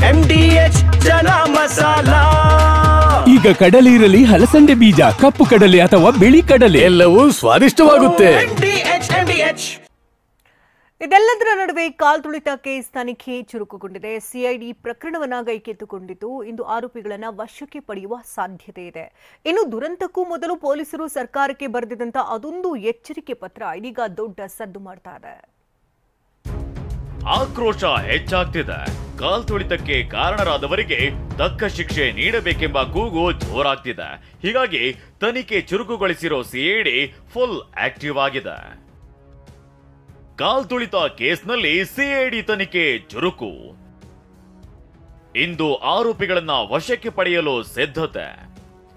MDH ಜನ ಮಸಾಲಾ. ಈಗ ಕಡಲೆ ಇರಲಿ, ಹಲಸಂದೆ ಬೀಜ, ಕಪ್ಪು ಕಡಲೆ ಅಥವಾ ಬಿಳಿ ಕಡಲೆ, ಎಲ್ಲವೂ ಸ್ವಾದಿಷ್ಟವಾಗುತ್ತೆ. ಇದೆಲ್ಲದರ ನಡುವೆ ಕಾಲ್ತುಳಿತ ಕೇಸ್ ತನಿಖೆ ಚುರುಕುಗೊಂಡಿದೆ. ಸಿಐಡಿ ಪ್ರಕರಣವನ್ನ ಕೈಗೆತ್ತಿಕೊಂಡಿದ್ದು ಇಂದು ಆರೋಪಿಗಳನ್ನ ವಶಕ್ಕೆ ಪಡೆಯುವ ಸಾಧ್ಯತೆ ಇದೆ. ಇನ್ನು ದುರಂತಕ್ಕೂ ಮೊದಲು ಪೊಲೀಸರು ಸರ್ಕಾರಕ್ಕೆ ಬರೆದಿದ್ದಂತ ಅದೊಂದು ಎಚ್ಚರಿಕೆ ಪತ್ರ ಇದೀಗ ದೊಡ್ಡ ಸದ್ದು ಮಾಡ್ತಾ ಇದೆ. ಆಕ್ರೋಶ ಹೆಚ್ಚಾಗ್ತಿದೆ. ಕಾಲ್ತುಳಿತಕ್ಕೆ ಕಾರಣರಾದವರಿಗೆ ತಕ್ಕ ಶಿಕ್ಷೆ ನೀಡಬೇಕೆಂಬ ಕೂಗು ಜೋರಾಗ್ತಿದೆ. ಹೀಗಾಗಿ ತನಿಖೆ ಚುರುಕುಗೊಳಿಸಿರೋ ಸಿಐಡಿ ಫುಲ್ ಆಕ್ಟಿವ್ ಆಗಿದೆ. ಕಾಲ್ತುಳಿತ ಕೇಸ್ನಲ್ಲಿ ಸಿಐಡಿ ತನಿಖೆ ಚುರುಕು. ಇಂದು ಆರೋಪಿಗಳನ್ನ ವಶಕ್ಕೆ ಪಡೆಯಲು ಸಿದ್ಧತೆ.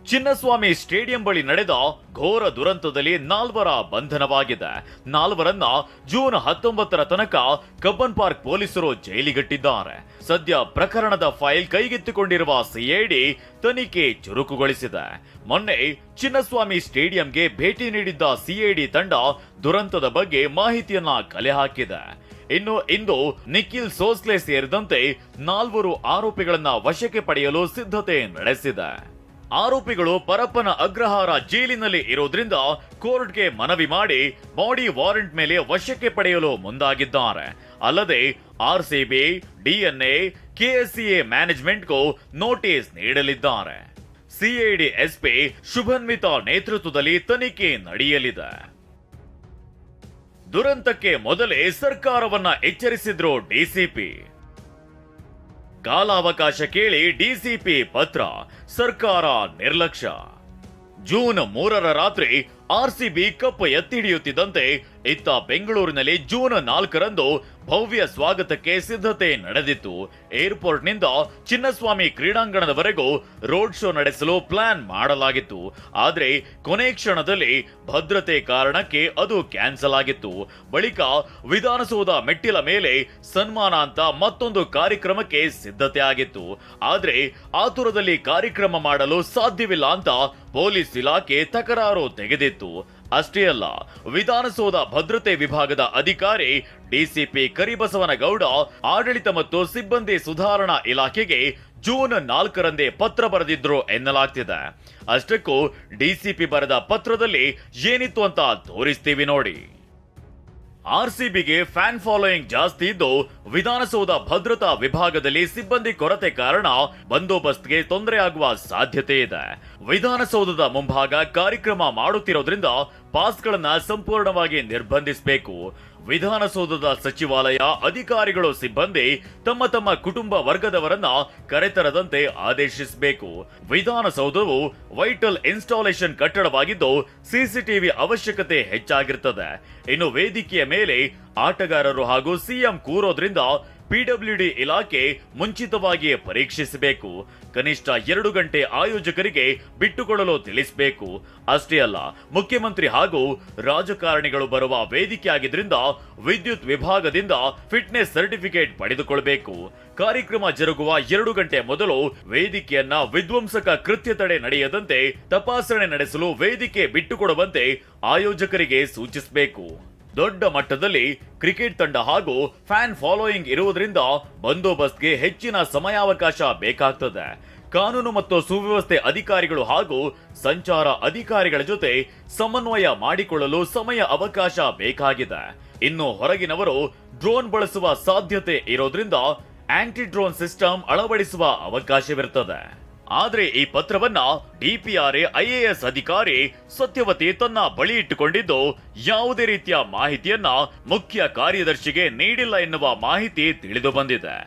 ಚಿನ್ನಸ್ವಾಮಿ ಸ್ಟೇಡಿಯಂ ಬಳಿ ನಡೆದ ಘೋರ ದುರಂತದಲ್ಲಿ 4 ಬಂಧನವಾಗಿದೆ. 4ರನ್ನ ಜೂನ್ 19 ತನಕ ಕಬ್ಬನ್ ಪಾರ್ಕ್ ಪೊಲೀಸರು ಜೈಲಿಗಟ್ಟಿದ್ದಾರೆ. ಸದ್ಯ ಪ್ರಕರಣದ ಫೈಲ್ ಕೈಗೆತ್ತಿಕೊಂಡಿರುವ ಸಿಐಡಿ ತನಿಖೆ ಚುರುಕುಗೊಳಿಸಿದೆ. ಮೊನ್ನೆ ಚಿನ್ನಸ್ವಾಮಿ ಸ್ಟೇಡಿಯಂಗೆ ಭೇಟಿ ನೀಡಿದ್ದ ಸಿಐಡಿ ತಂಡ ದುರಂತದ ಬಗ್ಗೆ ಮಾಹಿತಿಯನ್ನ ಕಲೆ ಹಾಕಿದೆ. ಇನ್ನು ಇಂದು ನಿಖಿಲ್ ಸೋಸ್ಲೆ ಸೇರಿದಂತೆ 4 ಆರೋಪಿಗಳನ್ನ ವಶಕ್ಕೆ ಪಡೆಯಲು ಸಿದ್ಧತೆ ನಡೆಸಿದೆ. ಆರೋಪಿಗಳು ಪರಪ್ಪನ ಅಗ್ರಹಾರ ಜೈಲಿನಲ್ಲಿ ಇರೋದ್ರಿಂದ ಕೋರ್ಟ್ಗೆ ಮನವಿ ಮಾಡಿ ಬಾಡಿ ವಾರೆಂಟ್ ಮೇಲೆ ವಶಕ್ಕೆ ಪಡೆಯಲು ಮುಂದಾಗಿದ್ದಾರೆ. ಅಲ್ಲದೆ ಆರ್ಸಿಬಿ, ಡಿಎನ್ಎ, ಕೆಎಸ್ಸಿಎ ಮ್ಯಾನೇಜ್ಮೆಂಟ್ಗೂ ನೋಟಿಸ್ ನೀಡಲಿದ್ದಾರೆ. ಸಿಐಡಿ ಎಸ್ಪಿ ಶುಭನ್ವಿತಾ ನೇತೃತ್ವದಲ್ಲಿ ತನಿಖೆ ನಡೆಯಲಿದೆ. ದುರಂತಕ್ಕೆ ಮೊದಲೇ ಸರ್ಕಾರವನ್ನ ಎಚ್ಚರಿಸಿದ್ರು ಡಿಸಿಪಿ. ಕಾಲಾವಕಾಶ ಕೇಳಿ ಡಿಸಿಪಿ ಪತ್ರ, ಸರ್ಕಾರ ನಿರ್ಲಕ್ಷ್ಯ. ಜೂನ್ 3 ರಾತ್ರಿ ಆರ್ಸಿಬಿ ಕಪ್ ಎತ್ತಿ ಹಿಡಿಯುತ್ತಿದ್ದಂತೆ ಇತ್ತ ಬೆಂಗಳೂರಿನಲ್ಲಿ ಜೂನ್ 4ರಂದು ಭವ್ಯ ಸ್ವಾಗತಕ್ಕೆ ಸಿದ್ಧತೆ ನಡೆದಿತ್ತು. ಏರ್ಪೋರ್ಟ್ನಿಂದ ಚಿನ್ನಸ್ವಾಮಿ ಕ್ರೀಡಾಂಗಣದವರೆಗೂ ರೋಡ್ ಶೋ ನಡೆಸಲು ಪ್ಲಾನ್ ಮಾಡಲಾಗಿತ್ತು. ಆದ್ರೆ ಕೊನೆ ಕ್ಷಣದಲ್ಲಿ ಭದ್ರತೆ ಕಾರಣಕ್ಕೆ ಅದು ಕ್ಯಾನ್ಸಲ್ ಆಗಿತ್ತು. ಬಳಿಕ ವಿಧಾನಸೌಧ ಮೆಟ್ಟಿಲ ಮೇಲೆ ಸನ್ಮಾನ ಅಂತ ಮತ್ತೊಂದು ಕಾರ್ಯಕ್ರಮಕ್ಕೆ ಸಿದ್ಧತೆ ಆಗಿತ್ತು. ಆದ್ರೆ ಆತುರದಲ್ಲಿ ಕಾರ್ಯಕ್ರಮ ಮಾಡಲು ಸಾಧ್ಯವಿಲ್ಲ ಅಂತ ಪೊಲೀಸ್ ಇಲಾಖೆ ತಕರಾರು ತೆಗೆದಿತ್ತು. ಅಷ್ಟೇ ಅಲ್ಲ, ವಿಧಾನಸೌಧ ಭದ್ರತೆ ವಿಭಾಗದ ಅಧಿಕಾರಿ ಡಿಸಿಪಿ ಕರಿಬಸವನಗೌಡ ಆಡಳಿತ ಮತ್ತು ಸಿಬ್ಬಂದಿ ಸುಧಾರಣಾ ಇಲಾಖೆಗೆ ಜೂನ್ 4ರಂದೇ ಪತ್ರ ಬರೆದಿದ್ರು ಎನ್ನಲಾಗ್ತಿದೆ. ಅಷ್ಟಕ್ಕೂ ಡಿಸಿಪಿ ಬರೆದ ಪತ್ರದಲ್ಲಿ ಏನಿತ್ತು ಅಂತ ತೋರಿಸ್ತೀವಿ ನೋಡಿ. ಆರ್ಸಿಬಿಗೆ ಫ್ಯಾನ್ ಫಾಲೋಯಿಂಗ್ ಜಾಸ್ತಿ ಇದ್ದು ವಿಧಾನಸೌಧ ಭದ್ರತಾ ವಿಭಾಗದಲ್ಲಿ ಸಿಬ್ಬಂದಿ ಕೊರತೆ ಕಾರಣ ಬಂದೋಬಸ್ತ್ಗೆ ತೊಂದರೆ ಆಗುವ ಸಾಧ್ಯತೆ ಇದೆ. ವಿಧಾನಸೌಧದ ಮುಂಭಾಗ ಕಾರ್ಯಕ್ರಮ ಮಾಡುತ್ತಿರೋದ್ರಿಂದ ಪಾಸ್ಗಳನ್ನ ಸಂಪೂರ್ಣವಾಗಿ ನಿರ್ಬಂಧಿಸಬೇಕು. ವಿಧಾನಸೌಧದ ಸಚಿವಾಲಯ ಅಧಿಕಾರಿಗಳು, ಸಿಬ್ಬಂದಿ ತಮ್ಮ ತಮ್ಮ ಕುಟುಂಬ ವರ್ಗದವರನ್ನ ಕರೆತರದಂತೆ ಆದೇಶಿಸಬೇಕು. ವಿಧಾನಸೌಧವು ವೈಟಲ್ ಇನ್ಸ್ಟಾಲೇಷನ್ ಕಟ್ಟಡವಾಗಿದ್ದು ಸಿಸಿಟಿವಿ ಅವಶ್ಯಕತೆ ಹೆಚ್ಚಾಗಿರುತ್ತದೆ. ಇನ್ನು ವೇದಿಕೆಯ ಮೇಲೆ ಆಟಗಾರರು ಹಾಗೂ ಸಿಎಂ ಕೂರೋದ್ರಿಂದ ಪಿಡಬ್ಲ್ಯೂಡಿ ಇಲಾಖೆ ಮುಂಚಿತವಾಗಿಯೇ ಪರೀಕ್ಷಿಸಬೇಕು. ಕನಿಷ್ಠ 2 ಗಂಟೆ ಆಯೋಜಕರಿಗೆ ಬಿಟ್ಟುಕೊಡಲು ತಿಳಿಸಬೇಕು. ಅಷ್ಟೇ ಅಲ್ಲ, ಮುಖ್ಯಮಂತ್ರಿ ಹಾಗೂ ರಾಜಕಾರಣಿಗಳು ಬರುವ ವೇದಿಕೆ ಆಗಿದ್ರಿಂದ ವಿದ್ಯುತ್ ವಿಭಾಗದಿಂದ ಫಿಟ್ನೆಸ್ ಸರ್ಟಿಫಿಕೇಟ್ ಪಡೆದುಕೊಳ್ಳಬೇಕು. ಕಾರ್ಯಕ್ರಮ ಜರುಗುವ 2 ಗಂಟೆ ಮೊದಲು ವೇದಿಕೆಯನ್ನ ವಿಧ್ವಂಸಕ ಕೃತ್ಯ ತಡೆ ನಡೆಯದಂತೆ ತಪಾಸಣೆ ನಡೆಸಲು ವೇದಿಕೆ ಬಿಟ್ಟುಕೊಡುವಂತೆ ಆಯೋಜಕರಿಗೆ ಸೂಚಿಸಬೇಕು. ದೊಡ್ಡ ಮಟ್ಟದಲ್ಲಿ ಕ್ರಿಕೆಟ್ ತಂಡ ಹಾಗೂ ಫ್ಯಾನ್ ಫಾಲೋಯಿಂಗ್ ಇರುವುದರಿಂದ ಬಂದೋಬಸ್ತ್ಗೆ ಹೆಚ್ಚಿನ ಸಮಯಾವಕಾಶ ಬೇಕಾಗ್ತದೆ. ಕಾನೂನು ಮತ್ತು ಸುವ್ಯವಸ್ಥೆ ಅಧಿಕಾರಿಗಳು ಹಾಗೂ ಸಂಚಾರ ಅಧಿಕಾರಿಗಳ ಜೊತೆ ಸಮನ್ವಯ ಮಾಡಿಕೊಳ್ಳಲು ಸಮಯ ಅವಕಾಶ ಬೇಕಾಗಿದೆ. ಇನ್ನು ಹೊರಗಿನವರು ಡ್ರೋನ್ ಬಳಸುವ ಸಾಧ್ಯತೆ ಇರೋದ್ರಿಂದ ಆಂಟಿ ಡ್ರೋನ್ ಸಿಸ್ಟಮ್ ಅಳವಡಿಸುವ ಅವಕಾಶವಿರುತ್ತದೆ. ಆದ್ರೆ ಈ ಪತ್ರವನ್ನ ಡಿಪಿಆರ್ಎ ಐಎಎಸ್ ಅಧಿಕಾರಿ ಸತ್ಯವತಿ ತನ್ನ ಬಳಿ ಇಟ್ಟುಕೊಂಡಿದ್ದು ಯಾವುದೇ ರೀತಿಯ ಮಾಹಿತಿಯನ್ನ ಮುಖ್ಯ ಕಾರ್ಯದರ್ಶಿಗೆ ನೀಡಿಲ್ಲ ಎನ್ನುವ ಮಾಹಿತಿ ತಿಳಿದು ಬಂದಿದೆ.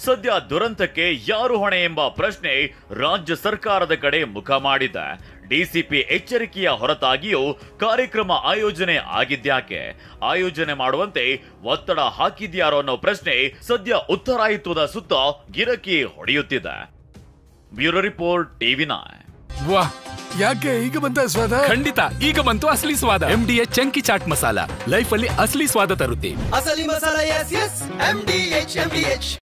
ಸದ್ಯ ದುರಂತಕ್ಕೆ ಯಾರು ಹೊಣೆ ಎಂಬ ಪ್ರಶ್ನೆ ರಾಜ್ಯ ಸರ್ಕಾರದ ಕಡೆ ಮುಖ ಮಾಡಿದೆ. ಡಿಸಿಪಿ ಎಚ್ಚರಿಕೆಯ ಹೊರತಾಗಿಯೂ ಕಾರ್ಯಕ್ರಮ ಆಯೋಜನೆ ಆಗಿದ್ಯಾಕೆ, ಆಯೋಜನೆ ಮಾಡುವಂತೆ ಒತ್ತಡ ಹಾಕಿದ್ಯಾರೋ ಅನ್ನೋ ಪ್ರಶ್ನೆ ಸದ್ಯ ಉತ್ತರಾಯಿತ್ವದ ಸುತ್ತ ಗಿರಕಿ ಹೊಡೆಯುತ್ತಿದೆ. Bureau report ಟಿವಿ9. ವಾಹ್, ಯಾಕೆ ಈಗ ಬಂತ ಸ್ವಾದ? ಖಂಡಿತ ಈಗ ಬಂತು ಅಸಲಿ ಸ್ವಾದ. MDH chunky chaat masala life ಅಲ್ಲಿ ಅಸಲಿ ಸ್ವಾದ ತರುತ್ತೆ. ಅಸಲಿ ಮಸಾಲ, ಎಸ್ ಎಸ್ MDH.